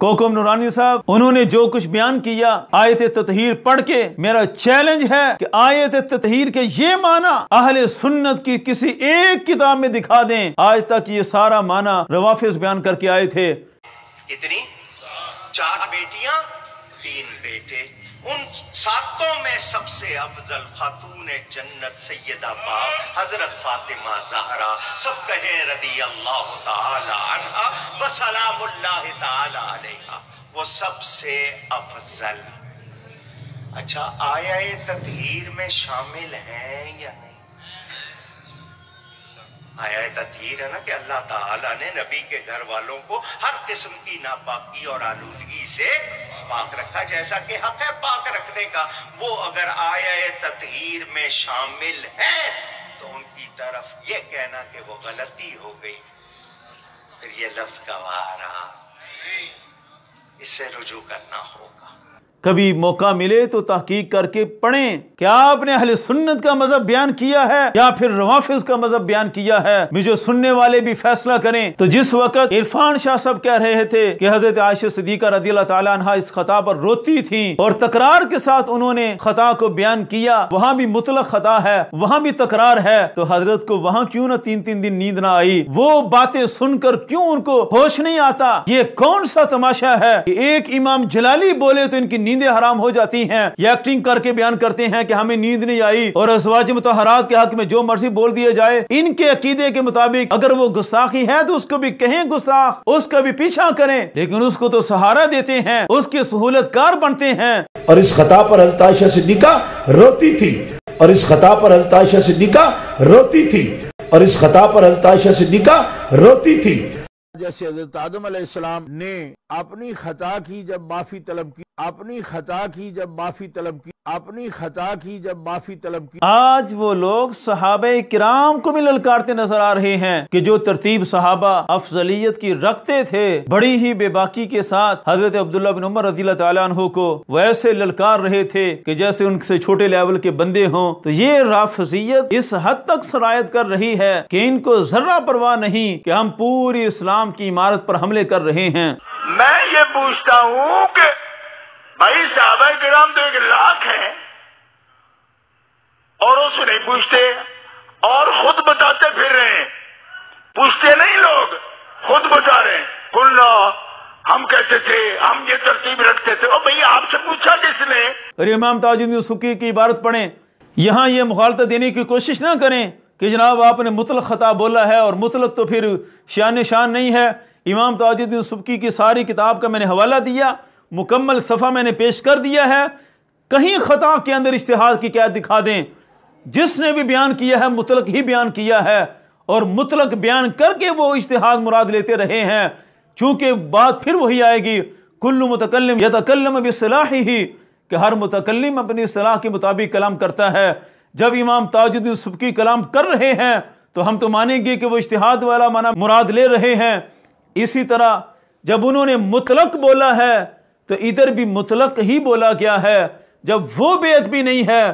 کوکم نورانی صاحب انہوں نے جو کچھ بیان کیا آیت تطہیر پڑھ کے، میرا چیلنج ہے کہ آیت تطہیر کے یہ معنی اہل سنت کی کسی ایک کتاب میں دکھا دیں۔ آج تک یہ سارا معنی روافض بیان کر کے آئے تھے۔ کتنی؟ 4 بیٹیاں 3 بیٹے، ان 7 میں سب سے افضل خاتون جنت سیدہ پاک حضرت فاطمہ زہرا، سب کہیں رضی اللہ تعالی عنہا و سلام اللہ تعالی علیہا، وہ سب سے افضل۔ اچھا آیا تطہیر میں شامل ہیں یا نہیں؟ آیا تطہیر ہے نا کہ اللہ تعالیٰ نے نبی کے گھر والوں کو ہر قسم کی ناپاکی اور آلودگی سے پاک رکھا، جیسا کہ حق ہے پاک رکھنے کا۔ وہ اگر آیا تطہیر میں شامل ہے تو ان کی طرف یہ کہنا کہ وہ غلطی ہو گئی، پھر یہ لفظ گوارا، اس سے رجوع کرنا ہوگا۔ کبھی موقع ملے تو تحقیق کر کے پڑھیں کہ آپ نے اہل سنت کا مذہب بیان کیا ہے یا پھر روافض کا مذہب بیان کیا ہے، مجھے سننے والے بھی فیصلہ کریں۔ تو جس وقت عرفان شاہ صاحب کہہ رہے تھے کہ حضرت عائشہ صدیقہ رضی اللہ تعالیٰ عنہا اس خطا پر روتی تھیں اور تکرار کے ساتھ انہوں نے خطا کو بیان کیا، وہاں بھی مطلق خطا ہے، وہاں بھی تکرار ہے، تو حضرت کو وہاں کیوں نہ 3 دن نیند نہ آئی؟ وہ باتیں سن کر کیوں ان کو ہوش نہیں آتا؟ یہ کون سا تماشا ہے کہ ایک امام جلالی بولے تو ان کی نیندیں حرام ہو جاتی ہیں، یہ ایکٹنگ کر کے بیان کرتے ہیں کہ ہمیں نیند نہیں آئی، اور ازواج مطہرات کے حق میں جو مرضی بول دیا جائے۔ ان کے عقیدے کے مطابق اگر وہ گستاخی ہے تو اس کو بھی کہیں گستاخ، اس کا بھی پیچھا کریں، لیکن اس کو تو سہارا دیتے ہیں، اس کے سہولت کار بنتے ہیں۔ اور اس خطا پر حضرت عائشہ صدیقہ روتی تھی، اور اس خطا پر حضرت عائشہ صدیقہ روتی تھی، اور اس خطا پر حضرت عائشہ صدیقہ روتی تھی۔ جیسے حضرت آدم علیہ السلام نے اپنی خطا کی جب معافی طلب کی، اپنی خطا کی جب معافی طلب کی، اپنی خطا کی جب معافی طلب کی، آج وہ لوگ صحابہ کرام کو بھی للکارتے نظر آ رہے ہیں کہ جو ترتیب صحابہ افضلیت کی رکھتے تھے بڑی ہی بے باکی کے ساتھ حضرت عبداللہ بن عمر رضی اللہ تعالیٰ عنہ کو ویسے للکار رہے تھے کہ جیسے ان سے چھوٹے لیول کے بندے ہوں۔ تو یہ رافضیت اس حد تک سرایت کر رہی ہے کہ ان کو ذرہ پرواہ نہیں کہ ہم پوری اسلام کی عمارت پر حملے کر رہے ہیں۔ میں یہ پوچھتا ہوں کہ بھائی صحابہ کرام تو 1 لاکھ ہیں اور اس نہیں پوچھتے، اور خود بتاتے پھر رہے ہیں، پوچھتے نہیں لوگ، خود بتا رہے ہیں، کلنا ہم کہتے تھے، ہم یہ ترتیب رکھتے تھے۔ اور بھئی آپ سے پوچھا کس نے؟ اور امام تاج الدین سبکی کی عبارت پڑھیں، یہاں یہ مغالطہ دینے کی کوشش نہ کریں کہ جناب آپ نے مطلق خطا بولا ہے اور مطلق تو پھر شان نہیں ہے۔ امام تاج الدین سبکی کی ساری کتاب کا میں نے حوالہ دیا، مکمل صفحہ میں نے پیش کر دیا ہے، کہیں خطا کے اندر اجتہاد کی قید دکھا دیں۔ جس نے بھی بیان کیا ہے مطلق ہی بیان کیا ہے، اور مطلق بیان کر کے وہ اجتہاد مراد لیتے رہے ہیں، چونکہ بات پھر وہی آئے گی کل متکلم یتکلم باصطلاحہ، کہ ہر متکلم اپنی اصطلاح کے مطابق کلام کرتا ہے۔ جب امام تاج الدین سبکی کلام کر رہے ہیں تو ہم تو مانیں گے کہ وہ اجتہاد والا معنی مراد لے رہے ہیں۔ اسی طرح جب انہوں نے مطلق بولا ہے تو ادھر بھی مطلق ہی بولا گیا ہے۔ جب وہ بیعت بھی نہیں ہے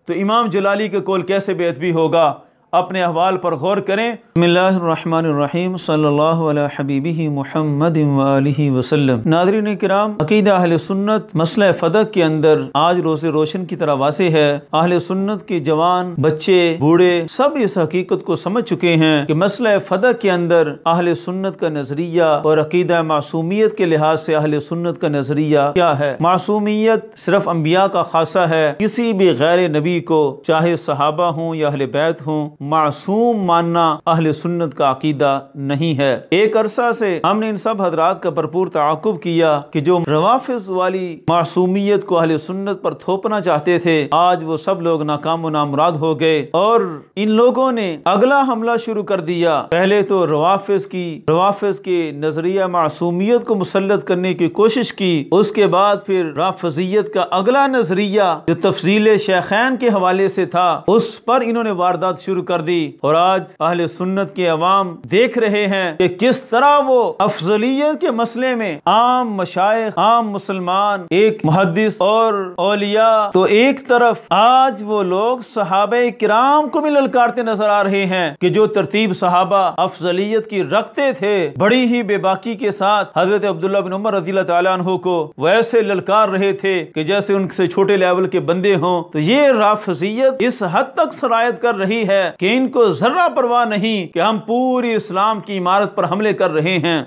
تو امام جلالی کے قول کیسے بیعت بھی ہوگا؟ اپنے احوال پر غور کریں۔ بسم اللہ الرحمن الرحیم، صلی اللہ علی حبیبہ محمد وآلہ وسلم۔ ناظرین کرام، عقیدہ اہل سنت مسئلہ فدق کے اندر آج روز روشن کی طرح واضح ہے۔ اہل سنت کے جوان، بچے، بوڑھے سب اس حقیقت کو سمجھ چکے ہیں کہ مسئلہ فدق کے اندر اہل سنت کا نظریہ اور عقیدہ معصومیت کے لحاظ سے اہل سنت کا نظریہ کیا ہے۔ معصومیت صرف انبیاء کا خاصہ ہے، کسی بھی غیر نبی کو چاہے صحابہ ہوں یا اہل بیت ہوں معصوم ماننا اہل سنت کا عقیدہ نہیں ہے۔ ایک عرصہ سے ہم نے ان سب حضرات کا بھرپور تعاقب کیا کہ جو روافض والی معصومیت کو اہل سنت پر تھوپنا چاہتے تھے، آج وہ سب لوگ ناکام و نامراد ہو گئے، اور ان لوگوں نے اگلا حملہ شروع کر دیا۔ پہلے تو روافض کے نظریہ معصومیت کو مسلط کرنے کی کوشش کی، اس کے بعد پھر رافضیت کا اگلا نظریہ جو تفضیل شیخین کے حوالے سے تھا، اس پر انہوں نے واردات شروع کر کر دی، اور آج اہل سنت کے عوام دیکھ رہے ہیں کہ کس طرح وہ افضلیت کے مسئلے میں عام مشائخ، عام مسلمان، ایک محدث اور اولیاء تو ایک طرف، آج وہ لوگ صحابہ کرام کو بھی للکارتے نظر آ رہے ہیں کہ جو ترتیب صحابہ افضلیت کی رکھتے تھے بڑی ہی بے باکی کے ساتھ حضرت عبداللہ بن عمر رضی اللہ تعالیٰ عنہ کو ویسے للکار رہے تھے کہ جیسے ان سے چھوٹے لیول کے بندے ہوں. تو یہ رافضیت اس حد تک سرایت کر رہی ہے کہ ان کو ذرہ پرواہ نہیں کہ ہم پوری اسلام کی عمارت پر حملے کر رہے ہیں.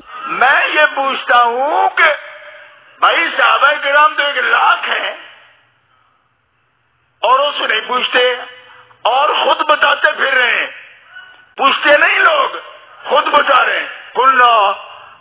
میں یہ پوچھتا ہوں کہ بھائی صحابہ کرام تو 1 لاکھ ہیں اور اس نہیں پوچھتے اور خود بتاتے پھر رہے ہیں، پوچھتے نہیں لوگ، خود بتا رہے ہیں. کلنا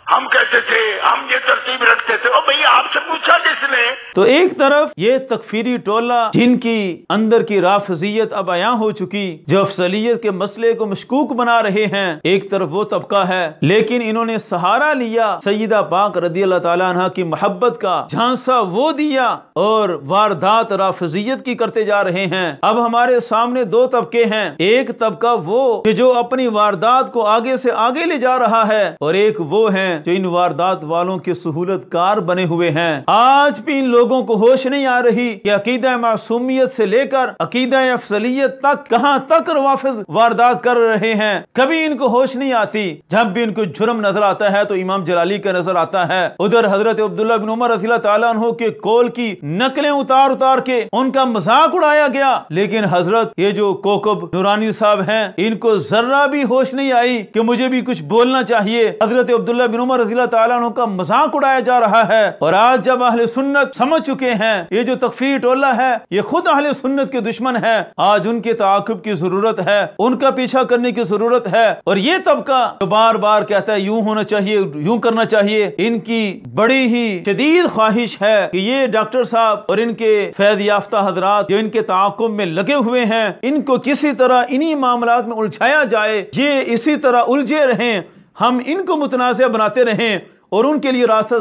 ہم کہتے تھے، ہم یہ ترتیب رکھتے تھے. اور بھئی آپ سے پوچھا کس نے؟ تو ایک طرف یہ تکفیری ٹولہ جن کی اندر کی رافضیت اب عیاں ہو چکی، جو افضلیت کے مسئلے کو مشکوک بنا رہے ہیں، ایک طرف وہ طبقہ ہے، لیکن انہوں نے سہارا لیا سیدہ پاک رضی اللہ تعالیٰ عنہ کی محبت کا، جھانسا وہ دیا اور واردات رافضیت کی کرتے جا رہے ہیں. اب ہمارے سامنے 2 طبقے ہیں، ایک طبقہ وہ کہ جو اپنی واردات کو آگے سے آگے لے جا رہا ہے، اور ایک وہ ہیں جو ان واردات والوں کے سہولت کار بنے ہوئے ہیں. آج بھی ان لوگوں کو ہوش نہیں آ رہی کہ عقیدہ معصومیت سے لے کر عقیدہ افضلیت تک کہاں تک روافض واردات کر رہے ہیں. کبھی ان کو ہوش نہیں آتی. جب بھی ان کو جرم نظر آتا ہے تو امام جلالی کا نظر آتا ہے. ادھر حضرت عبداللہ بن عمر رضی اللہ تعالیٰ عنہ کے قول کی نقلیں اتار اتار کے ان کا مذاق اڑایا گیا، لیکن حضرت یہ جو کوکب نورانی صاحب ہیں، ان کو ذرہ بھی ہوش نہیں آئی کہ مجھے بھی کچھ بولنا چاہیے. حضرت عبداللہ بن عمر رضی اللہ تعالیٰ عنہ کا مذاق اڑایا جا رہا ہے. اور آج جب اہل سنت سمجھ چکے ہیں یہ جو تکفیری ٹولہ ہے یہ خود اہل سنت کے دشمن ہے، آج ان کے تعاقب کی ضرورت ہے، ان کا پیچھا کرنے کی ضرورت ہے. اور یہ طبقہ جو بار بار کہتا ہے یوں ہونا چاہیے، یوں کرنا چاہیے، ان کی بڑی ہی شدید خواہش ہے کہ یہ ڈاکٹر صاحب اور ان کے فیض یافتہ حضرات جو ان کے تعاقب میں لگے ہوئے ہیں، ان کو کسی طرح انہی معاملات میں الجھایا جائے، یہ اسی طرح الجھے رہیں، ہم ان کو متنازع بناتے رہیں اور ان کے لیے راستہ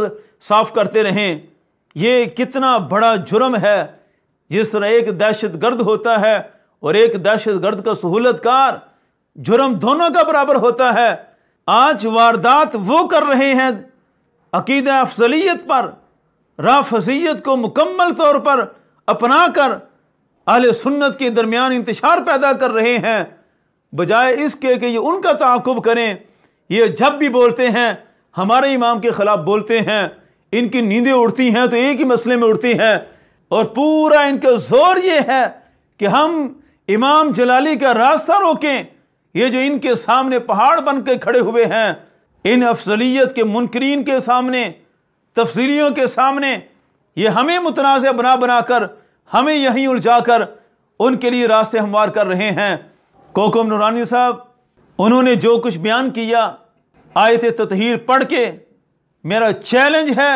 صاف کرتے رہیں. یہ کتنا بڑا جرم ہے. جس طرح ایک دہشت گرد ہوتا ہے اور ایک دہشت گرد کا سہولت کار، جرم دونوں کا برابر ہوتا ہے. آج واردات وہ کر رہے ہیں عقیدہ افضلیت پر، رافضیت کو مکمل طور پر اپنا کر اہل سنت کے درمیان انتشار پیدا کر رہے ہیں، بجائے اس کے کہ یہ ان کا تعاقب کریں. یہ جب بھی بولتے ہیں ہمارے امام کے خلاف بولتے ہیں، ان کی نیندیں اڑتی ہیں تو ایک ہی مسئلے میں اڑتی ہیں، اور پورا ان کا زور یہ ہے کہ ہم امام جلالی کا راستہ روکیں. یہ جو ان کے سامنے پہاڑ بن کے کھڑے ہوئے ہیں، ان افضلیت کے منکرین کے سامنے، تفضیلیوں کے سامنے، یہ ہمیں متنازع بنا بنا کر، ہمیں یہیں الجھا کر ان کے لیے راستے ہموار کر رہے ہیں. کوکب نورانی صاحب انہوں نے جو کچھ بیان کیا آیت تطہیر پڑھ کے، میرا چیلنج ہے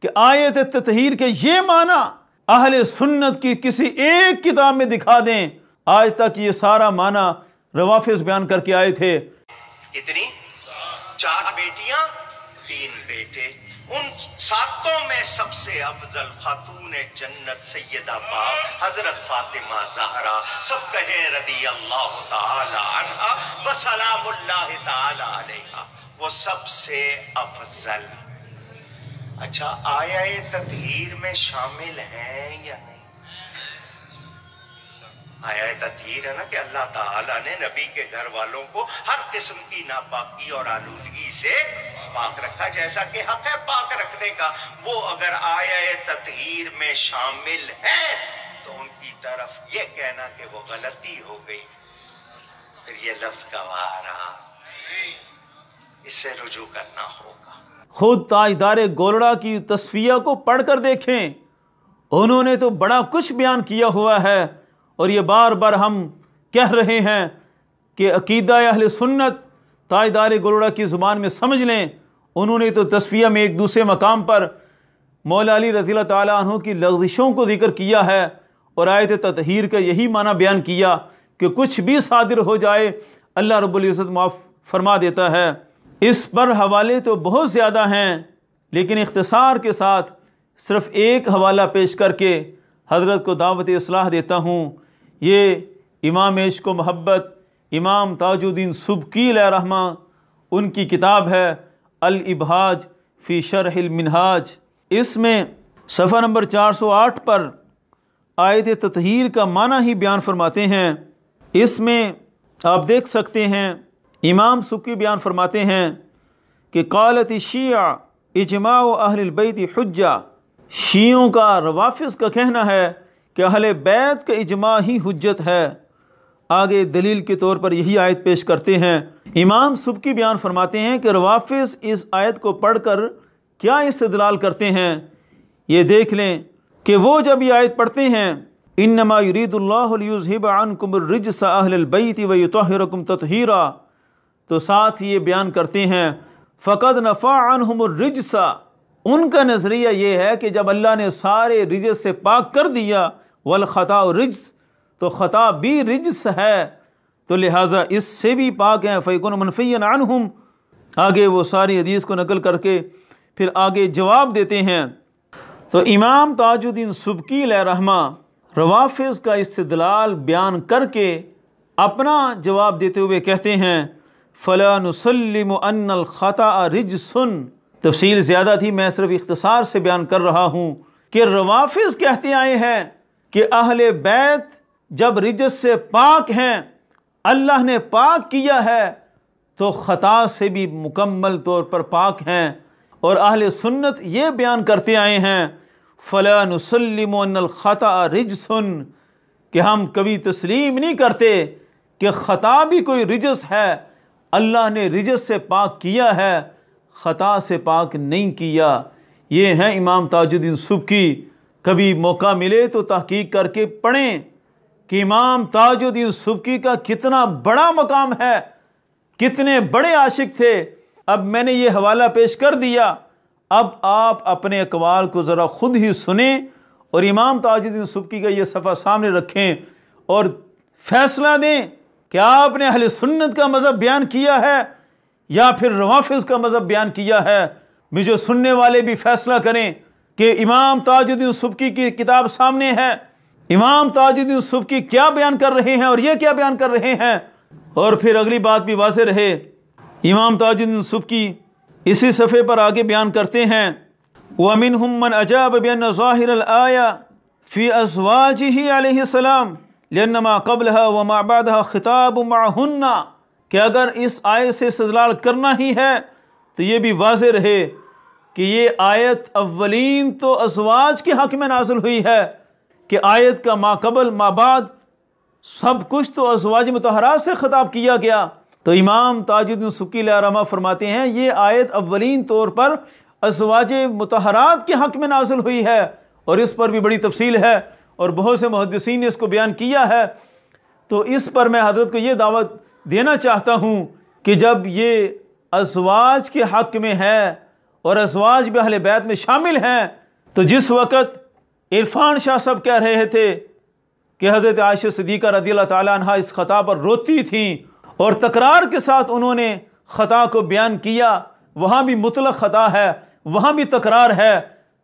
کہ آیت تطہیر کے یہ معنی اہل سنت کی کسی ایک کتاب میں دکھا دیں. آج تک یہ سارا معنی روافض بیان کر کے آئے تھے. کتنی؟ 4 بیٹیاں 3 بیٹے. ان 7 میں سب سے افضل خاتون جنت سیدہ پاک حضرت فاطمہ زہرا، سب کہیں رضی اللہ تعالی عنہا و سلام اللہ تعالی علیہا، وہ سب سے افضل. اچھا آیا تطہیر میں شامل ہیں یا نہیں؟ آیا تطہیر ہے نا کہ اللہ تعالیٰ نے نبی کے گھر والوں کو ہر قسم کی ناپاکی اور آلودگی سے پاک رکھا، جیسا کہ حق ہے پاک رکھنے کا. وہ اگر آیا تطہیر میں شامل ہیں تو ان کی طرف یہ کہنا کہ وہ غلطی ہو گئی، پھر یہ لفظ گوارا، اس سے رجوع کرنا ہوگا. خود تاجدار گولڑا کی تصفیہ کو پڑھ کر دیکھیں، انہوں نے تو بڑا کچھ بیان کیا ہوا ہے، اور یہ بار بار ہم کہہ رہے ہیں کہ عقیدہ اہل سنت تاجدار گولڑا کی زبان میں سمجھ لیں. انہوں نے تو تصفیہ میں ایک دوسرے مقام پر مولا علی رضی اللہ تعالیٰ عنہ کی لغزشوں کو ذکر کیا ہے، اور آیت تطہیر کا یہی معنی بیان کیا کہ کچھ بھی صادر ہو جائے اللہ رب العزت معاف فرما دیتا ہے. اس پر حوالے تو بہت زیادہ ہیں، لیکن اختصار کے ساتھ صرف ایک حوالہ پیش کر کے حضرت کو دعوت اصلاح دیتا ہوں. یہ امام عشق و محبت امام تاج الدین سبکی علیہ رحمہ ان کی کتاب ہے الابہاج فی شرح المنہاج، اس میں صفحہ نمبر 408 پر آیت تطہیر کا معنی ہی بیان فرماتے ہیں۔ اس میں آپ دیکھ سکتے ہیں امام سبکی بیان فرماتے ہیں کہ قالت الشیعہ اجماع اہل البیت حجہ، شیعوں کا، روافض کا کہنا ہے کہ اہل بیت کا اجماع ہی حجت ہے۔ آگے دلیل کے طور پر یہی آیت پیش کرتے ہیں۔ امام سبکی بیان فرماتے ہیں کہ روافض اس آیت کو پڑھ کر کیا استدلال کرتے ہیں، یہ دیکھ لیں کہ وہ جب یہ آیت پڑھتے ہیں انما یرید اللہ لیذھب عنکم الرجس اہل البیت ویطہرکم تطہیرا، تو ساتھ یہ بیان کرتے ہیں فقد نفع عنہم الرجس، ان کا نظریہ یہ ہے کہ جب اللہ نے سارے رجس سے پاک کر دیا، والخطا رجس، تو خطا بھی رجس ہے، تو لہٰذا اس سے بھی پاک ہیں، فیکون منفیا عنہم۔ آگے وہ ساری حدیث کو نقل کر کے پھر آگے جواب دیتے ہیں۔ تو امام تاج الدین سبکی علیہ رحمہ روافض کا استدلال بیان کر کے اپنا جواب دیتے ہوئے کہتے ہیں فلا نسلم ان الخطا رجس، تفصیل زیادہ تھی، میں صرف اختصار سے بیان کر رہا ہوں کہ روافض کہتے آئے ہیں کہ اہل بیت جب رجس سے پاک ہیں، اللہ نے پاک کیا ہے، تو خطا سے بھی مکمل طور پر پاک ہیں، اور اہل سنت یہ بیان کرتے آئے ہیں فلا نسلم ان الخطا رجس، کہ ہم کبھی تسلیم نہیں کرتے کہ خطا بھی کوئی رجس ہے، اللہ نے رجس سے پاک کیا ہے، خطا سے پاک نہیں کیا۔ یہ ہیں امام تاج الدین سبکی، کبھی موقع ملے تو تحقیق کر کے پڑھیں کہ امام تاج الدین سبکی کا کتنا بڑا مقام ہے، کتنے بڑے عاشق تھے۔ اب میں نے یہ حوالہ پیش کر دیا، اب آپ اپنے اقوال کو ذرا خود ہی سنیں اور امام تاج الدین سبکی کا یہ صفحہ سامنے رکھیں اور فیصلہ دیں کہ آپ نے اہل سنت کا مذہب بیان کیا ہے یا پھر روافض کا مذہب بیان کیا ہے۔ مجھے سننے والے بھی فیصلہ کریں کہ امام تاج الدین سبکی کی کتاب سامنے ہے، امام تاج الدین سبکی کیا بیان کر رہے ہیں اور یہ کیا بیان کر رہے ہیں، اور پھر اگلی بات بھی واضح رہے۔ امام تاج الدین سبکی اسی صفحے پر آگے بیان کرتے ہیں وَمِنْهُمْ مَنْ أَجَابَ بِأَنَّ ظَاهِرَ الْآيَةِ فِي أَزْوَاجِهِ عَلَيْهِ السَّلَامِ لِأَنَّ مَا قَبْلَهَا وَمَا بَعْدَهَا خِطَابٌ مَعَهُنَّ، کہ اگر اس آیت سے استدلال کرنا ہی ہے تو یہ بھی واضح رہے کہ یہ آیت اولین تو ازواج کے حق میں نازل ہوئی ہے، کہ آیت کا ما قبل ما بعد سب کچھ تو ازواج مطہرات سے خطاب کیا گیا۔ تو امام تاج الدین سبکی علیہ رحمہ فرماتے ہیں یہ آیت اولین طور پر ازواج مطہرات کے حق میں نازل ہوئی ہے، اور اس پر بھی بڑی تفصیل ہے اور بہت سے محدثین نے اس کو بیان کیا ہے۔ تو اس پر میں حضرت کو یہ دعوت دینا چاہتا ہوں کہ جب یہ ازواج کے حق میں ہے اور ازواج بھی اہل بیت میں شامل ہیں، تو جس وقت عرفان شاہ صاحب کہہ رہے تھے کہ حضرت عائشہ صدیقہ رضی اللہ تعالیٰ عنہ اس خطا پر روتی تھیں اور تکرار کے ساتھ انہوں نے خطا کو بیان کیا، وہاں بھی مطلق خطا ہے، وہاں بھی تکرار ہے،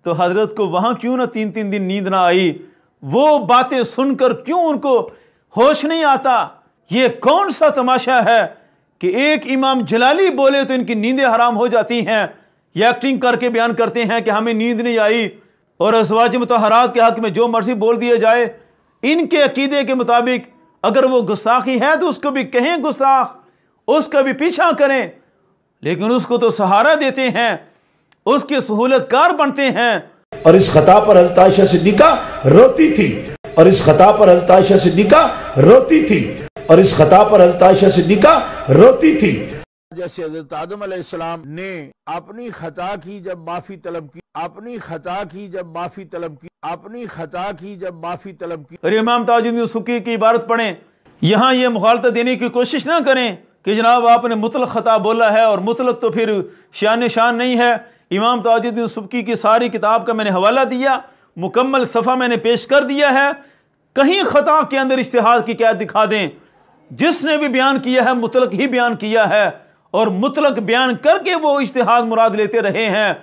تو حضرت کو وہاں کیوں نہ 3 دن نیند نہ آئی، وہ باتیں سن کر کیوں ان کو ہوش نہیں آتا؟ یہ کون سا تماشا ہے کہ ایک امام جلالی بولے تو ان کی نیندیں حرام ہو جاتی ہیں، یہ ایکٹنگ کر کے بیان کرتے ہیں کہ ہمیں نیند نہیں آئی، اور ازواج مطہرات کے حق میں جو مرضی بول دیا جائے۔ ان کے عقیدے کے مطابق اگر وہ گستاخی ہے تو اس کو بھی کہیں گستاخ، اس کا بھی پیچھا کریں، لیکن اس کو تو سہارا دیتے ہیں، اس کے سہولت کار بنتے ہیں۔ اور اس خطا پر حضرت عائشہ صدیقہ روتی تھی، اور اس خطا پر حضرت عائشہ صدیقہ روتی تھی، اور اس خطا پر حضرت عائشہ صدیقہ روتی تھی۔ جیسے حضرت آدم علیہ السلام نے اپنی خطا کی جب معافی طلب کی، اپنی خطا کی جب معافی طلب کی، اپنی خطا کی جب معافی طلب کی۔ اور امام تاج الدین سبکی کی عبارت پڑھیں، یہاں یہ مغالطہ دینے کی کوشش نہ کریں کہ جناب آپ نے مطلق خطا بولا ہے اور مطلق تو پھر شان نہیں ہے۔ امام تاج الدین سبکی کی ساری کتاب کا میں نے حوالہ دیا، مکمل صفحہ میں نے پیش کر دیا ہے، کہیں خطا کے اندر اجتہاد کی قید دکھا دیں۔ جس نے بھی بیان کیا ہے مطلق ہی بیان کیا ہے، اور مطلق بیان کر کے وہ اجتہاد مراد لیتے رہے ہیں،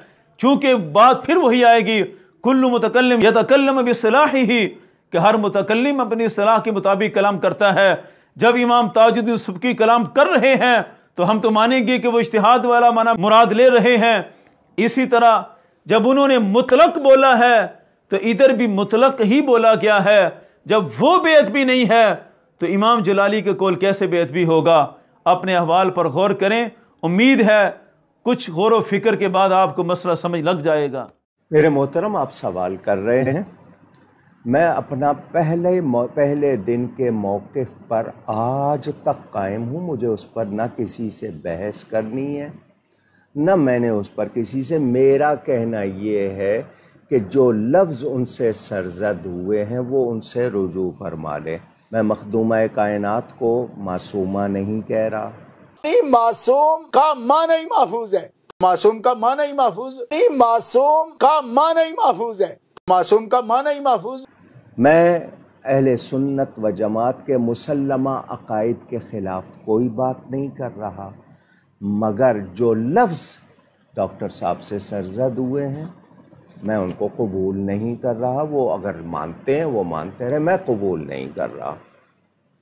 چونکہ بات پھر وہی آئے گی کل متکلم یتکلم باصطلاحہ، کہ ہر متکلم اپنی اصطلاح کے مطابق کلام کرتا ہے۔ جب امام تاج الدین سبکی کلام کر رہے ہیں تو ہم تو مانیں گے کہ وہ اجتہاد والا معنی مراد لے رہے ہیں۔ اسی طرح جب انہوں نے مطلق بولا ہے تو ادھر بھی مطلق ہی بولا گیا ہے۔ جب وہ بے ادبی نہیں ہے تو امام جلالی کے قول کیسے بے ادبی ہوگا؟ اپنے احوال پر غور کریں، امید ہے کچھ غور و فکر کے بعد آپ کو مسئلہ سمجھ لگ جائے گا۔ میرے محترم، آپ سوال کر رہے ہیں، میں اپنا پہلے دن کے موقف پر آج تک قائم ہوں۔ مجھے اس پر نہ کسی سے بحث کرنی ہے، نہ میں نے اس پر کسی سے، میرا کہنا یہ ہے کہ جو لفظ ان سے سرزد ہوئے ہیں وہ ان سے رجوع فرما لیں۔ میں مخدومہ کائنات کو معصومہ نہیں کہہ رہا۔ معصوم کا معنی ہی محفوظ ہے، معصوم کا معنی ہی محفوظ ہے، معصوم کا معنی ہی محفوظ ہے، معصوم کا معنی ہی محفوظ۔ میں اہل سنت و جماعت کے مسلمہ عقائد کے خلاف کوئی بات نہیں کر رہا، مگر جو لفظ ڈاکٹر صاحب سے سرزد ہوئے ہیں میں ان کو قبول نہیں کر رہا۔ وہ اگر مانتے ہیں وہ مانتے رہے، میں قبول نہیں کر رہا۔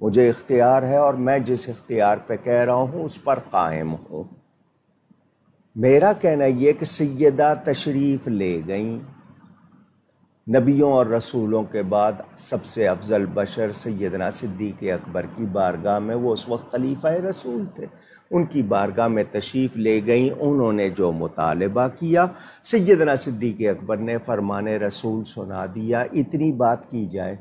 مجھے اختیار ہے اور میں جس اختیار پہ کہہ رہا ہوں اس پر قائم ہوں۔ میرا کہنا یہ کہ سیدہ تشریف لے گئیں، نبیوں اور رسولوں کے بعد سب سے افضل بشر سیدنا صدیق اکبر کی بارگاہ میں، وہ اس وقت خلیفہ رسول تھے، ان کی بارگاہ میں تشریف لے گئیں۔ انہوں نے جو مطالبہ کیا سیدنا صدیق اکبر نے فرمان رسول سنا دیا۔ اتنی بات کی جائے،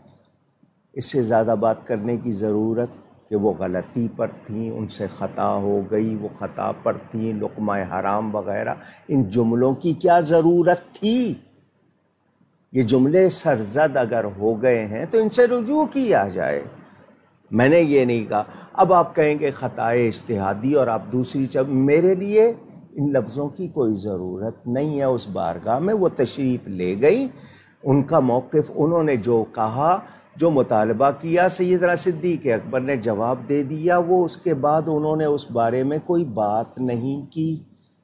اس سے زیادہ بات کرنے کی ضرورت کہ وہ غلطی پر تھیں، ان سے خطا ہو گئی، وہ خطا پر تھیں، لقمہ حرام وغیرہ، ان جملوں کی کیا ضرورت تھی؟ یہ جملے سرزد اگر ہو گئے ہیں تو ان سے رجوع کیا جائے۔ میں نے یہ نہیں کہا۔ اب آپ کہیں گے خطائے اجتہادی اور آپ دوسری میرے لیے ان لفظوں کی کوئی ضرورت نہیں ہے۔ اس بارگاہ میں وہ تشریف لے گئی، ان کا موقف، انہوں نے جو کہا، جو مطالبہ کیا، سیدنا صدیق اکبر نے جواب دے دیا۔ وہ اس کے بعد انہوں نے اس بارے میں کوئی بات نہیں کی،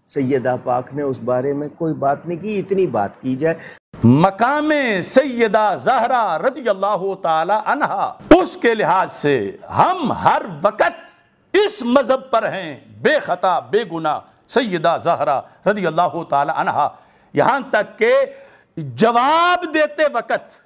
سیدہ پاک نے اس بارے میں کوئی بات نہیں کی۔ اتنی بات کی جائے، مقام سیدہ زہرا رضی اللہ تعالی عنہا، اس کے لحاظ سے ہم ہر وقت اس مذہب پر ہیں، بے خطا بے گناہ سیدہ زہرا رضی اللہ تعالی عنہا، یہاں تک کہ جواب دیتے وقت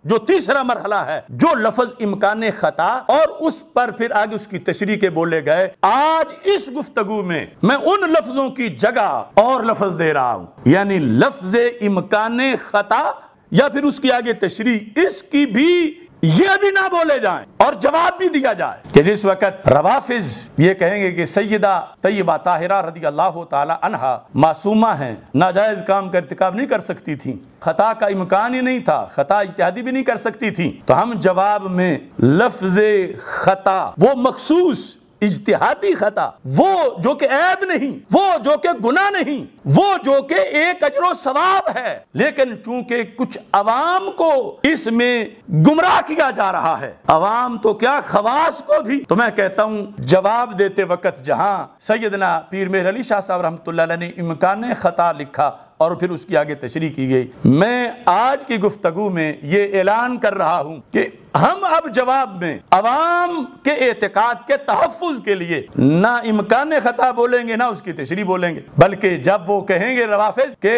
جو تیسرا مرحلہ ہے، جو لفظ امکان خطا اور اس پر پھر آگے اس کی تشریح کے بولے گئے، آج اس گفتگو میں میں ان لفظوں کی جگہ اور لفظ دے رہا ہوں، یعنی لفظ امکان خطا یا پھر اس کی آگے تشریح، اس کی بھی یہ بھی نہ بولے جائیں اور جواب بھی دیا جائے کہ جس وقت روافظ یہ کہیں گے کہ سیدہ طیبہ طاہرہ رضی اللہ تعالی عنہا معصومہ ہیں، ناجائز کام کا ارتکاب نہیں کر سکتی تھیں، خطا کا امکان ہی نہیں تھا، خطا اجتہادی بھی نہیں کر سکتی تھیں، تو ہم جواب میں لفظ خطا، وہ مخصوص اجتہادی خطا، وہ جو کہ عیب نہیں، وہ جو کہ گناہ نہیں، وہ جو کہ ایک اجر و ثواب ہے، لیکن چونکہ کچھ عوام کو اس میں گمراہ کیا جا رہا ہے، عوام تو کیا خواص کو بھی، تو میں کہتا ہوں جواب دیتے وقت جہاں سیدنا پیر مہر علی شاہ صاحب رحمۃ اللہ علیہ نے امکان خطا لکھا اور پھر اس کی آگے تشریح کی گئی، میں آج کی گفتگو میں یہ اعلان کر رہا ہوں کہ ہم اب جواب میں عوام کے اعتقاد کے تحفظ کے لیے نہ امکان خطا بولیں گے، نہ اس کی تشریح بولیں گے، بلکہ جب وہ کہیں گے روافظ کہ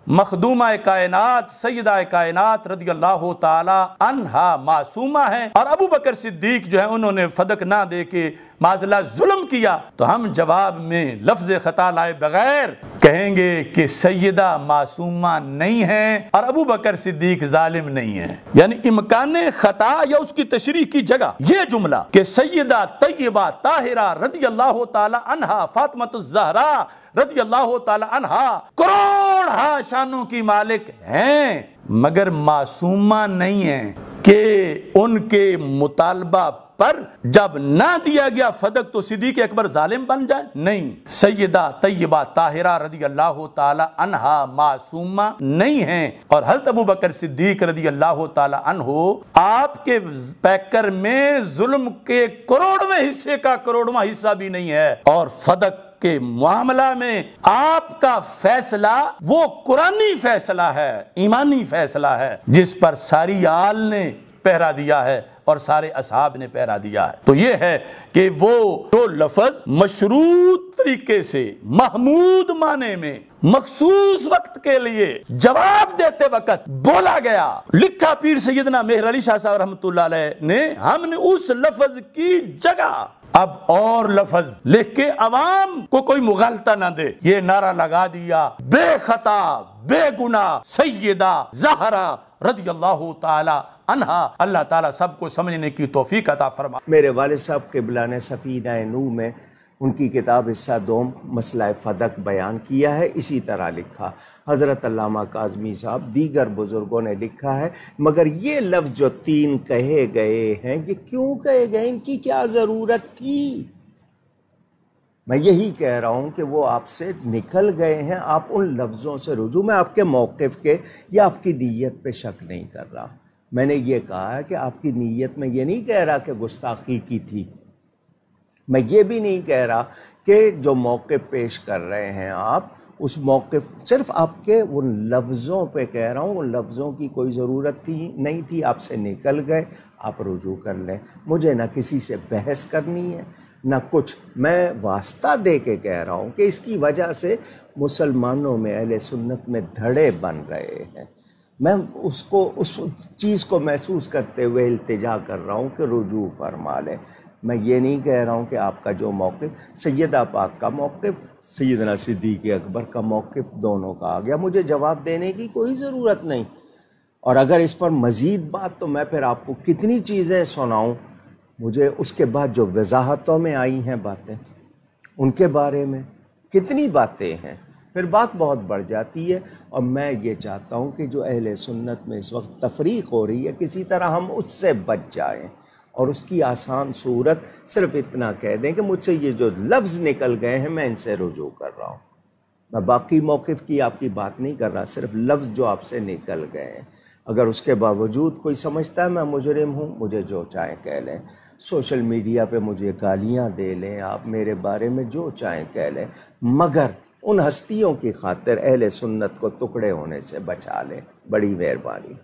مخدومہ کائنات سیدہ کائنات رضی اللہ تعالی عنہا معصومہ ہیں اور ابو بکر صدیق جو ہے انہوں نے فدق نہ دے کے معاذ اللہ ظلم کیا، تو ہم جواب میں لفظ خطا لائے بغیر کہیں گے کہ سیدہ معصومہ نہیں ہیں اور ابو بکر صدیق ظالم نہیں ہیں، یعنی امکان خطا یا اس کی تشریح کی جگہ یہ جملہ کہ سیدہ طیبہ طاہرہ رضی اللہ تعالی عنہا فاطمۃ الزہرا رضی اللہ تعالی عنہا کروڑ شانوں کی مالک ہیں مگر معصومہ نہیں ہیں، کہ ان کے مطالبہ پر جب نہ دیا گیا فدق تو صدیق اکبر ظالم بن جائے؟ نہیں، سیدہ طیبہ طاہرہ رضی اللہ تعالی عنہا معصومہ نہیں ہیں، اور حضرت ابو بکر صدیق رضی اللہ تعالی عنہ آپ کے پیکر میں ظلم کے کروڑویں حصے کا کروڑواں حصہ بھی نہیں ہے، اور فدق کے معاملہ میں آپ کا فیصلہ وہ قرآنی فیصلہ ہے، ایمانی فیصلہ ہے، جس پر ساری آل نے پہرا دیا ہے، اور سارے اصحاب نے پیرا دیا ہے۔ تو یہ ہے کہ وہ جو لفظ مشروط طریقے سے محمود معنی میں مخصوص وقت کے لیے جواب دیتے وقت بولا گیا، لکھا پیر سیدنا مہر علی شاہ صاحب رحمۃ اللہ علیہ نے، ہم نے اس لفظ کی جگہ اب اور لفظ لکھ کے عوام کو کوئی مغالطہ نہ دے، یہ نعرہ لگا دیا بے خطا بے گناہ سیدہ زہرا رضی اللہ تعالی عنہا۔ اللہ تعالیٰ سب کو سمجھنے کی توفیق عطا فرما۔ میرے والد صاحب قبلہ نے سفینہ نوح میں ان کی کتاب حصہ دوم مسئلہ فدق بیان کیا ہے، اسی طرح لکھا۔ حضرت علامہ کاظمی صاحب دیگر بزرگوں نے لکھا ہے، مگر یہ لفظ جو 3 کہے گئے ہیں یہ کیوں کہے گئے، ان کی کیا ضرورت تھی؟ میں یہی کہہ رہا ہوں کہ وہ آپ سے نکل گئے ہیں، آپ ان لفظوں سے رجوع، میں آپ کے موقف کے یا آپ کی نیت پہ شک نہیں کر رہا، میں نے یہ کہا ہے کہ آپ کی نیت میں یہ نہیں کہہ رہا کہ گستاخی کی تھی، میں یہ بھی نہیں کہہ رہا کہ جو موقف پیش کر رہے ہیں آپ اس موقف، صرف آپ کے ان لفظوں پہ کہہ رہا ہوں، ان لفظوں کی کوئی ضرورت تھی نہیں تھی، آپ سے نکل گئے، آپ رجوع کر لیں، مجھے نہ کسی سے بحث کرنی ہے نہ کچھ، میں واسطہ دے کے کہہ رہا ہوں کہ اس کی وجہ سے مسلمانوں میں اہل سنت میں دھڑے بن رہے ہیں، میں اس چیز کو محسوس کرتے ہوئے التجا کر رہا ہوں کہ رجوع فرما لیں۔ میں یہ نہیں کہہ رہا ہوں کہ آپ کا جو موقف، سیدہ پاک کا موقف، سیدنا صدیق اکبر کا موقف، دونوں کا آ گیا، مجھے جواب دینے کی کوئی ضرورت نہیں، اور اگر اس پر مزید بات تو میں پھر آپ کو کتنی چیزیں سناؤں، مجھے اس کے بعد جو وضاحتوں میں آئی ہیں باتیں ان کے بارے میں کتنی باتیں ہیں، پھر بات بہت بڑھ جاتی ہے، اور میں یہ چاہتا ہوں کہ جو اہل سنت میں اس وقت تفریق ہو رہی ہے کسی طرح ہم اس سے بچ جائیں، اور اس کی آسان صورت صرف اتنا کہہ دیں کہ مجھ سے یہ جو لفظ نکل گئے ہیں میں ان سے رجوع کر رہا ہوں، میں باقی موقف کی آپ کی بات نہیں کر رہا، صرف لفظ جو آپ سے نکل گئے ہیں، اگر اس کے باوجود کوئی سمجھتا ہے میں مجرم ہوں، مجھے جو چاہیں کہہ لیں، سوشل میڈیا پہ مجھے گالیاں دے لیں، آپ میرے بارے میں جو چاہیں کہہ لیں، مگر ان ہستیوں کی خاطر اہل سنت کو ٹکڑے ہونے سے بچا لیں، بڑی مہربانی۔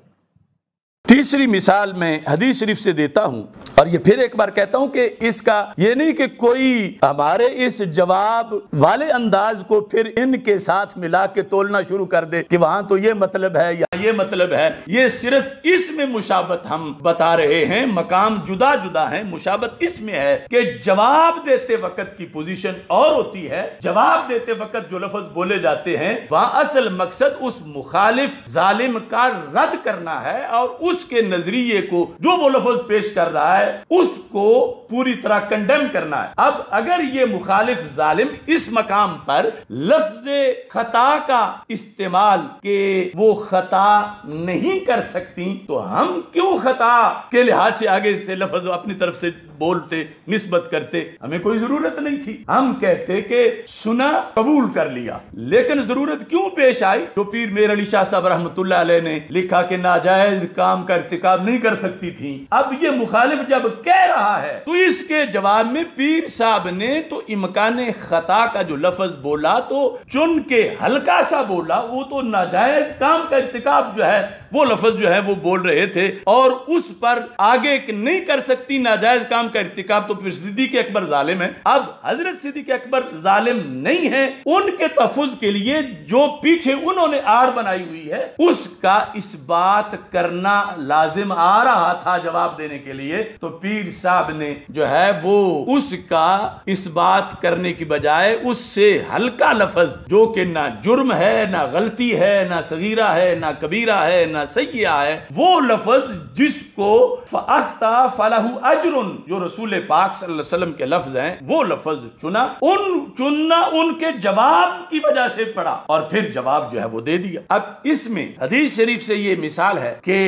تیسری مثال میں حدیث شریف سے دیتا ہوں، اور یہ پھر ایک بار کہتا ہوں کہ اس کا یہ نہیں کہ کوئی ہمارے اس جواب والے انداز کو پھر ان کے ساتھ ملا کے تولنا شروع کر دے کہ وہاں تو یہ مطلب ہے یا یہ مطلب ہے، یہ صرف اس میں مشابہت ہم بتا رہے ہیں، مقام جدا جدا ہیں، مشابہت اس میں ہے کہ جواب دیتے وقت کی پوزیشن اور ہوتی ہے، جواب دیتے وقت جو لفظ بولے جاتے ہیں وہاں اصل مقصد اس مخالف ظالم کا رد کرنا ہے، اور اس کے نظریے کو جو وہ لفظ پیش کر رہا ہے اس کو پوری طرح کنڈیم کرنا ہے۔ اب اگر یہ مخالف ظالم اس مقام پر لفظ خطا کا استعمال کہ وہ خطا نہیں کر سکتی، تو ہم کیوں خطا کے لحاظ سے آگے سے لفظ اپنی طرف سے بولتے، نسبت کرتے؟ ہمیں کوئی ضرورت نہیں تھی، ہم کہتے کہ سنا قبول کر لیا، لیکن ضرورت کیوں پیش آئی؟ جو پیر مہر علی شاہ صاحب رحمۃ اللہ علیہ نے لکھا کہ ناجائز کام کا ارتکاب نہیں کر سکتی تھی، اب یہ مخالف جب کہہ رہا ہے تو اس کے جواب میں پیر صاحب نے تو امکان خطا کا جو لفظ بولا تو چن کے ہلکا سا بولا، وہ تو ناجائز کام کا ارتکاب جو ہے وہ لفظ جو ہے وہ بول رہے تھے، اور اس پر آگے نہیں کر سکتی ناجائز کام کا ارتکاب، تو پھر صدیق اکبر ظالم ہے۔ اب حضرت صدیق اکبر ظالم نہیں ہے، ان کے تحفظ کے لیے جو پیچھے انہوں نے آڑ بنائی ہوئی ہے اس کا اس بات کرنا لازم آ رہا تھا جواب دینے کے لیے، تو پیر صاحب نے جو ہے وہ اس کا اس بات کرنے کی بجائے اس سے ہلکا لفظ جو کہ نہ جرم ہے نہ غلطی ہے نہ صغیرہ ہے نہ کبیرہ ہے نہ سیئہ ہے، وہ لفظ جس کو فَأَخْتَى فَلَهُ أَجْرٌ جو رسول پاک صلی اللہ علیہ وسلم کے لفظ ہیں، وہ لفظ چننا ان کے جواب کی وجہ سے پڑا، اور پھر جواب جو ہے وہ دے دیا۔ اب اس میں حدیث شریف سے یہ مثال ہے کہ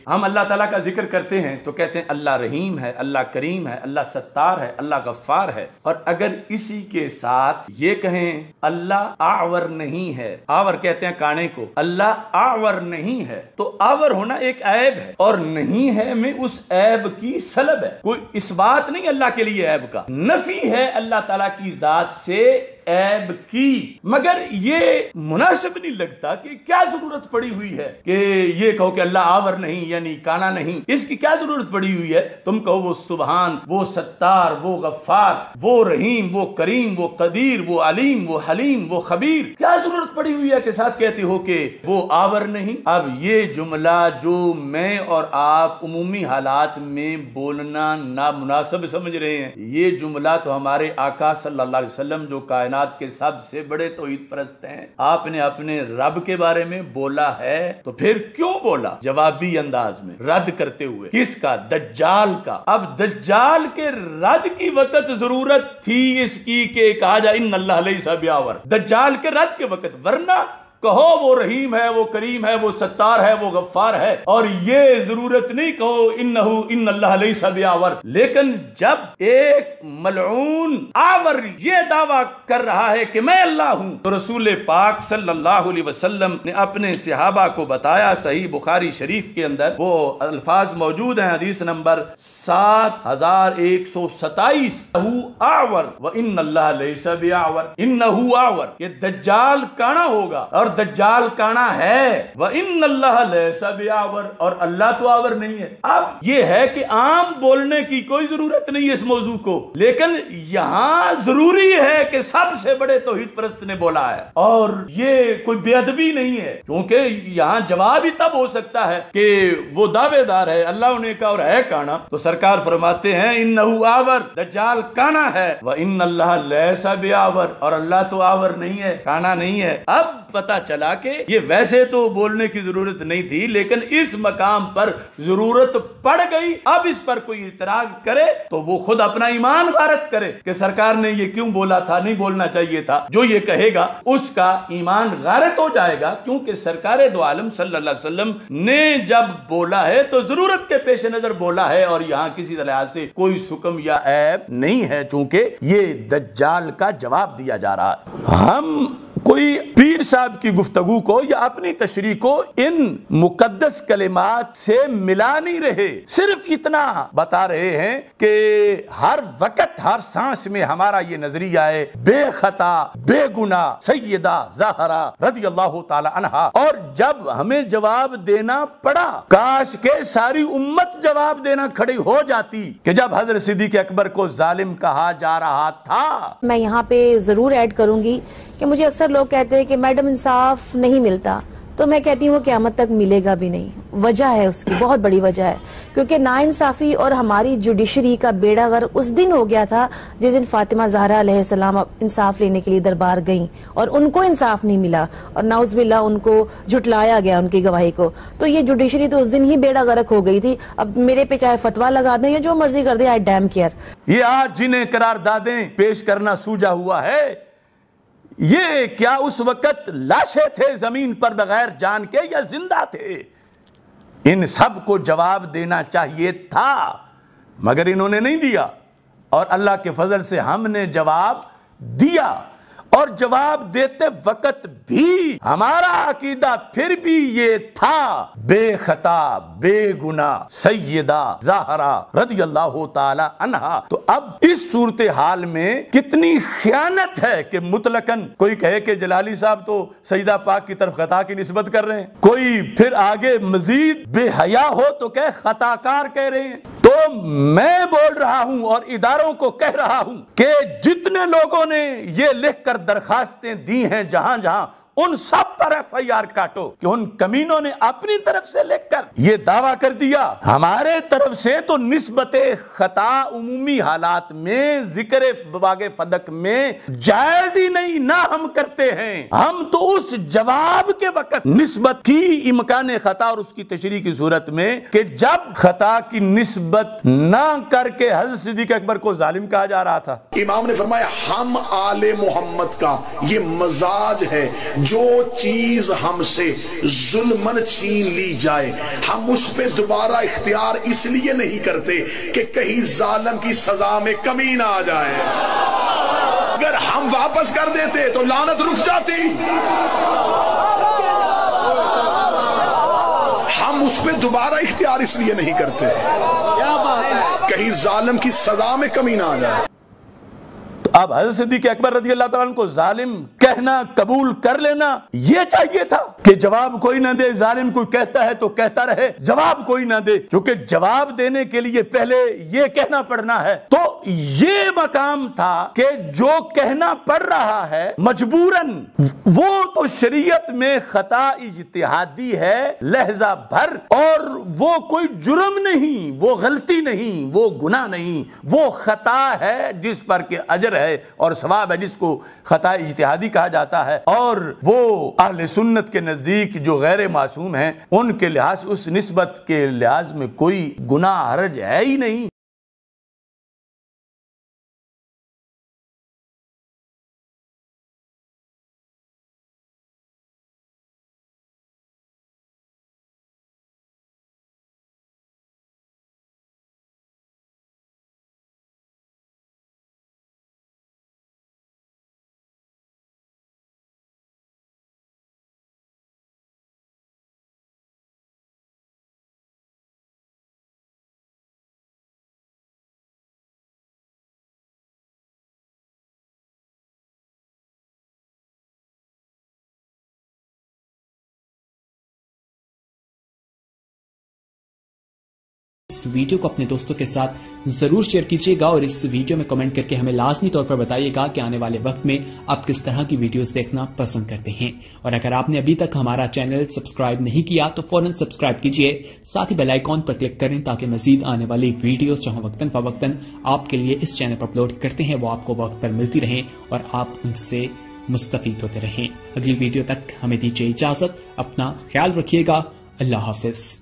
ہم اللہ تعالیٰ کا ذکر کرتے ہیں تو کہتے ہیں اللہ رحیم ہے، اللہ کریم ہے، اللہ ستار ہے، اللہ غفار ہے، اور اگر اسی کے ساتھ یہ کہیں اللہ آور نہیں ہے، آور کہتے ہیں کانے کو، اللہ آور نہیں ہے، تو آور ہونا ایک عیب ہے، اور نہیں ہے میں اس عیب کی سلب ہے، کوئی اس بات نہیں اللہ کے لیے عیب کا، نفی ہے اللہ تعالیٰ کی ذات سے عیب کی، مگر یہ مناسب نہیں لگتا کہ کیا ضرورت پڑی ہوئی ہے کہ یہ کہو کہ اللہ آور نہیں یعنی کانا نہیں، اس کی کیا ضرورت پڑی ہوئی ہے؟ تم کہو وہ سبحان، وہ ستار، وہ غفار، وہ رحیم، وہ کریم، وہ قدیر، وہ علیم، وہ حلیم، وہ خبیر، کیا ضرورت پڑی ہوئی ہے کہ ساتھ کہتے ہو کہ وہ آور نہیں؟ اب یہ جملہ جو میں اور آپ عمومی حالات میں بولنا نامناسب سمجھ رہے ہیں، یہ جملہ تو ہمارے آقا صلی اللہ علیہ وسلم جو کائنات کے سب سے بڑے توحید پرست ہیں، آپ نے اپنے رب کے بارے میں بولا ہے، تو پھر کیوں بولا جوابی انداز میں رد کرتے ہوئے؟ کس کا؟ دجال کا۔ اب دجال کے رد کی وقت ضرورت تھی اس کی کہ کہا جائے ان اللہ لیس بیاور، دجال کے رد کے وقت، ورنہ کہو وہ رحیم ہے، وہ کریم ہے، وہ ستار ہے، وہ غفار ہے، اور یہ ضرورت نہیں کہو ان اللہ لیس بیاور۔ لیکن جب ایک ملعون آور یہ دعویٰ کر رہا ہے کہ میں اللہ ہوں، تو رسول پاک صلی اللہ علیہ وسلم نے اپنے صحابہ کو بتایا، صحیح بخاری شریف کے اندر وہ الفاظ موجود ہیں، حدیث نمبر 7127، آور وان اللہ لیس بیاور، انہ آور، کہ دجال کانا ہوگا اور دجال کانا ہے، وَإِنَّ اللَّهَ لَيْسَ بِعَوَرٍ، اور اللہ تو آور نہیں ہے۔ اب یہ ہے کہ عام بولنے کی کوئی ضرورت نہیں ہے اس موضوع کو، لیکن یہاں ضروری ہے کہ سب سے بڑے توحید پرست نے بولا ہے، اور یہ کوئی بے ادبی نہیں ہے، کیونکہ یہاں جواب ہی تب ہو سکتا ہے کہ وہ دعوے دار ہے اللہ نے کہا اور ہے کانا، تو سرکار فرماتے ہیں انہو آور، دجال کانا ہے، وَإِنَّ اللَّهَ لَيْسَ بِعَوَرٍ، اور اللہ تو آور نہیں ہے، کانا نہیں ہے۔ اب پتہ چلا کہ یہ ویسے تو بولنے کی ضرورت نہیں تھی، لیکن اس مقام پر ضرورت پڑ گئی۔ اب اس پر کوئی اعتراض کرے تو وہ خود اپنا ایمان غارت کرے کہ سرکار نے یہ کیوں بولا تھا، نہیں بولنا چاہیے تھا۔ جو یہ کہے گا اس کا ایمان غارت ہو جائے گا، کیونکہ سرکار دو عالم صلی اللہ علیہ وسلم نے جب بولا ہے تو ضرورت کے پیش نظر بولا ہے، اور یہاں کسی طرح سے کوئی سکم یا عیب نہیں ہے، چونکہ یہ دجال کا جواب دیا جا رہا ہے۔ ہم کوئی پیر صاحب کی گفتگو کو یا اپنی تشریح کو ان مقدس کلمات سے ملا نہیں رہے، صرف اتنا بتا رہے ہیں کہ ہر وقت ہر سانس میں ہمارا یہ نظریہ ہے بے خطا بے گناہ سیدہ زہرا رضی اللہ تعالی عنہا، اور جب ہمیں جواب دینا پڑا، کاش کہ ساری امت جواب دینا کھڑی ہو جاتی کہ جب حضرت صدیق اکبر کو ظالم کہا جا رہا تھا۔ میں یہاں پہ ضرور ایڈ کروں گی کہ مجھے اکثر لوگ کہتے ہیں کہ میڈم انصاف نہیں ملتا، تو میں کہتی ہوں قیامت تک ملے گا بھی نہیں۔ وجہ ہے اس کی، بہت بڑی وجہ ہے، کیونکہ ناانصافی اور ہماری جوڈیشری کا بیڑا غرق اس دن ہو گیا تھا جس دن فاطمہ زہرا علیہ السلام انصاف لینے کے لیے دربار گئیں اور ان کو انصاف نہیں ملا، اور نعوذ باللہ ان کو جھٹلایا گیا ان کی گواہی کو، تو یہ جوڈیشری تو اس دن ہی بیڑا غرق ہو گئی تھی۔ اب میرے پہ چاہے فتویٰ لگا دیں یا جو مرضی کر دیں، آئی ڈیم کیئر۔ یہ آج جنہیں قراردادیں پیش کرنا سوجا ہوا ہے، یہ کیا اس وقت لاشیں تھے زمین پر بغیر جان کے یا زندہ تھے؟ ان سب کو جواب دینا چاہیے تھا، مگر انہوں نے نہیں دیا، اور اللہ کے فضل سے ہم نے جواب دیا، اور جواب دیتے وقت بھی ہمارا عقیدہ پھر بھی یہ تھا بے خطا بے گناہ سیدہ زہرا رضی اللہ تعالی عنہا۔ تو اب اس صورتحال میں کتنی خیانت ہے کہ مطلقاً کوئی کہے کہ جلالی صاحب تو سیدہ پاک کی طرف خطا کی نسبت کر رہے ہیں، کوئی پھر آگے مزید بے حیا ہو تو کہ خطا کار کہہ رہے ہیں۔ تو میں بول رہا ہوں اور اداروں کو کہہ رہا ہوں کہ جتنے لوگوں نے یہ لکھ کر درخواستیں دی ہیں جہاں جہاں، ان سب پر ایف آئی آر کاٹو کہ ان کمینوں نے اپنی طرف سے لکھ کر یہ دعویٰ کر دیا۔ ہمارے طرف سے تو نسبت خطا عمومی حالات میں ذکر باغ فدق میں جائز ہی نہیں، نہ ہم کرتے ہیں۔ ہم تو اس جواب کے وقت نسبت کی امکان خطا اور اس کی تشریح کی صورت میں کہ جب خطا کی نسبت نہ کر کے حضرت صدیق اکبر کو ظالم کہا جا رہا تھا، امام نے فرمایا ہم آل محمد کا یہ مزاج ہے، جو چیز ہم سے ظلمن چھین لی جائے ہم اس پہ دوبارہ اختیار اس لیے نہیں کرتے کہ کہیں ظالم کی سزا میں کمی نہ آ جائے۔ اگر ہم واپس کر دیتے تو لعنت رک جاتی، ہم اس پہ دوبارہ اختیار اس لیے نہیں کرتے کہیں ظالم کی سزا میں کمی نہ آ جائے۔ تو اب حضرت صدیق اکبر رضی اللہ تعالیٰ عنہ کو ظالم کہنا قبول کر لینا یہ چاہیے تھا کہ جواب کوئی نہ دے، ظالم کوئی کہتا ہے تو کہتا رہے، جواب کوئی نہ دے، کیونکہ جواب دینے کے لیے پہلے یہ کہنا پڑنا ہے۔ تو یہ مقام تھا کہ جو کہنا پڑ رہا ہے مجبوراً، وہ تو شریعت میں خطا اجتہادی ہے لہجہ بھر، اور وہ کوئی جرم نہیں، وہ غلطی نہیں، وہ گناہ نہیں، وہ خطا ہے جس پر کہ اجر ہے اور ثواب ہے، جس کو خطا اجتہادی کہا جاتا ہے۔ اور وہ اہل سنت کے نزدیک جو غیر معصوم ہیں ان کے لحاظ، اس نسبت کے لحاظ میں کوئی گناہ حرج ہے ہی نہیں۔ اس ویڈیو کو اپنے دوستوں کے ساتھ ضرور شیئر کیجیے گا، اور اس ویڈیو میں کمنٹ کر کے ہمیں لازمی طور پر بتائیے گا کہ آنے والے وقت میں آپ کس طرح کی ویڈیوز دیکھنا پسند کرتے ہیں۔ اور اگر آپ نے ابھی تک ہمارا چینل سبسکرائب نہیں کیا تو فوراً سبسکرائب کیجیے، ساتھ ہی بیل آئیکن پر کلک کریں تاکہ مزید آنے والی ویڈیو چاہے وقتاً فوقتاً آپ کے لیے اس چینل پر اپلوڈ کرتے ہیں وہ آپ کو وقت پر ملتی رہیں اور آپ ان سے مستفید ہوتے رہیں۔ اگلی ویڈیو تک ہمیں دیجیے اجازت، اپنا خیال رکھیے گا، اللہ حافظ۔